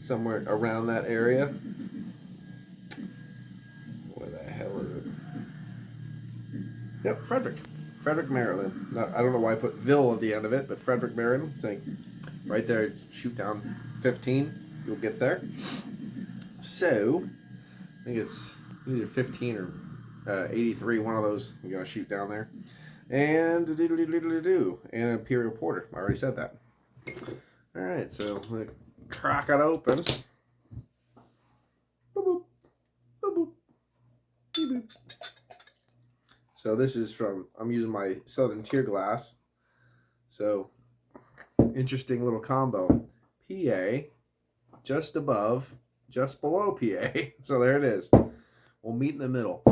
somewhere around that area. Where the hell is it? Yep, Frederick, Maryland. I don't know why I put Ville at the end of it, but Frederick, Maryland. Think right there. Shoot down 15. You'll get there. So I think it's either 15 or 83. One of those we're gonna shoot down there. And and Imperial Porter. I already said that. All right, so I'm gonna crack it open. Boop, boop, boop, boop, beep, boop. So this is from, I'm using my Southern Tier glass. So interesting little combo. PA, just above, just below PA. So there it is. We'll meet in the middle.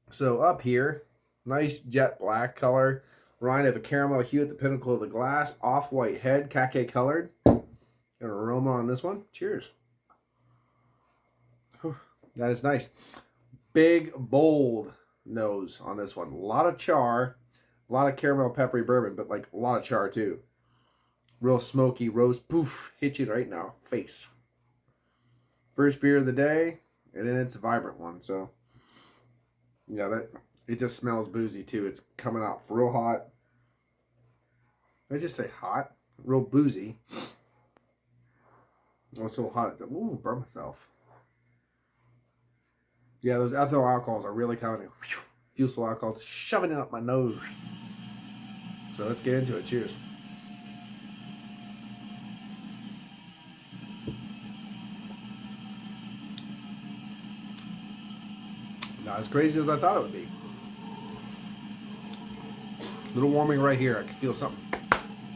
So up here, nice jet black color. Rind of a caramel hue at the pinnacle of the glass. Off-white head, khaki colored. Got an aroma on this one. Cheers. Whew, that is nice. Big, bold nose on this one. A lot of char. A lot of caramel peppery bourbon, but like a lot of char too. Real smoky rose. Poof. Hit you right in the face. First beer of the day. And then it's a vibrant one. So, yeah, that it just smells boozy too. It's coming out real hot. Did I just say hot? Real boozy. Oh, it's so hot. Ooh, burn myself. Yeah, those ethyl alcohols are really coming in. Fusel alcohols shoving it up my nose. So let's get into it. Cheers. Not as crazy as I thought it would be. A little warming right here. I can feel something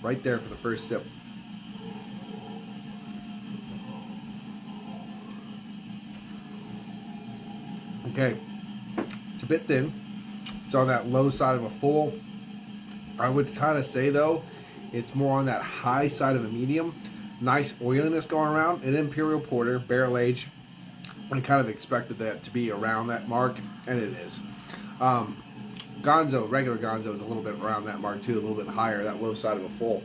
right there for the first sip. Okay, it's a bit thin. It's on that low side of a full. I would kind of say though, it's more on that high side of a medium. Nice oiliness going around. An Imperial Porter, barrel aged. I kind of expected that to be around that mark, and it is. Gonzo, regular Gonzo is a little bit around that mark too, a little bit higher, that low side of a full.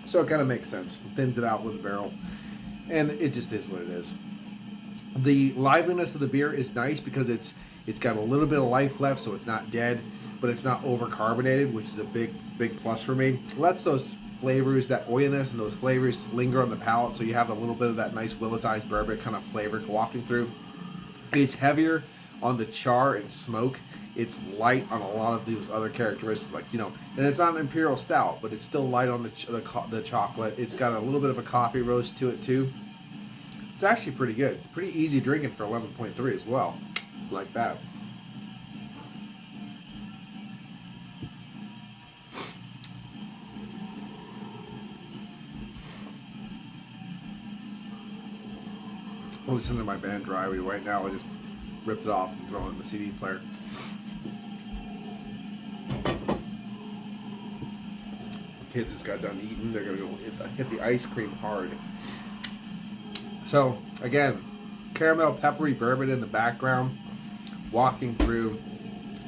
So it kind of makes sense. It thins it out with the barrel, and it just is what it is. The liveliness of the beer is nice because it's got a little bit of life left, so it's not dead, but it's not overcarbonated, which is a big plus for me. It lets those flavors, that oiliness and those flavors linger on the palate, so you have a little bit of that nice willetized bourbon kind of flavor wafting through. It's heavier on the char and smoke. It's light on a lot of those other characteristics, like, you know, and it's not an Imperial Stout, but it's still light on the chocolate. It's got a little bit of a coffee roast to it too. It's actually pretty good. Pretty easy drinking for 11.3 as well. Like that. I'm listening to my band Dry right now. I just ripped it off and thrown it in the CD player. Kids just got done eating. They're going to go hit the ice cream hard. So, again, caramel peppery bourbon in the background, wafting through,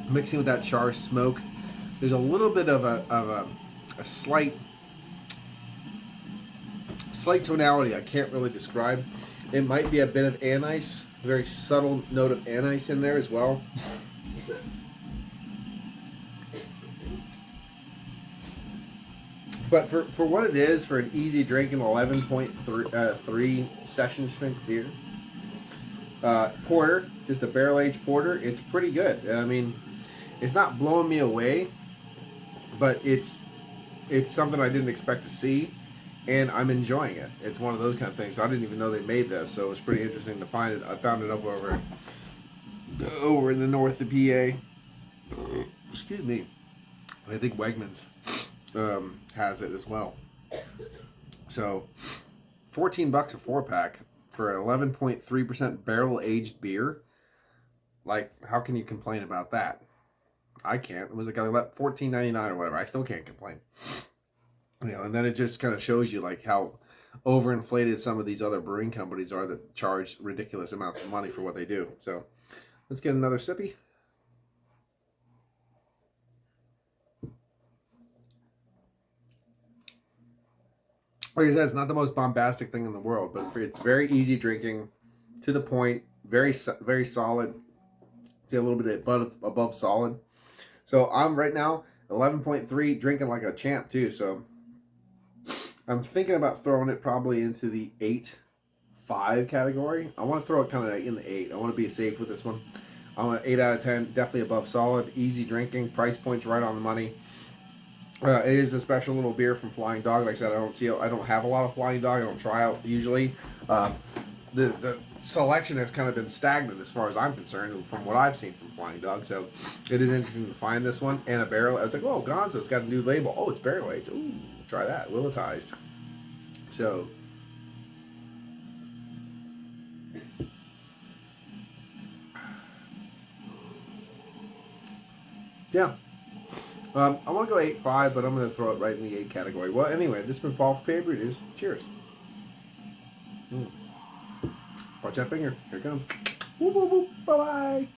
mixing with that char smoke. There's a little bit of a slight tonality I can't really describe. It might be a bit of anise, a very subtle note of anise in there as well. But for what it is, for an easy drinking 11.3 session strength beer, porter, just a barrel aged porter, it's pretty good. I mean, it's not blowing me away, but it's something I didn't expect to see, and I'm enjoying it. It's one of those kind of things. I didn't even know they made this, so it was pretty interesting to find it. I found it up over in the north of PA. Excuse me. I think Wegmans has it as well. So, $14 a 4-pack for an 11.3% barrel aged beer. Like, how can you complain about that? I can't. It was like $14.99 or whatever. I still can't complain. You know, and then it just kind of shows you like how overinflated some of these other brewing companies are that charge ridiculous amounts of money for what they do. So, let's get another sippy. like I said, it's not the most bombastic thing in the world, but it's very easy drinking, to the point, very solid. See a little bit above solid. So I'm right now 11.3, drinking like a champ too. So I'm thinking about throwing it probably into the 8.5 category. I want to throw it kind of in the 8. I want to be safe with this one. I want 8 out of 10, definitely above solid, easy drinking, price point's right on the money. It is a special little beer from Flying Dog. Like I said, I don't have a lot of Flying Dog. I don't try out usually. The selection has kind of been stagnant as far as I'm concerned from what I've seen from Flying Dog. So it is interesting to find this one and a barrel. I was like, oh, Gonzo's got a new label. Oh, it's barrel aged. Ooh, try that. Willetized. So yeah. I want to go 8.5, but I'm going to throw it right in the 8 category. Well, anyway, this has been Paul for PABrewNews. Cheers. Watch that finger. Here it comes. Whoop, whoop, whoop. Bye-bye.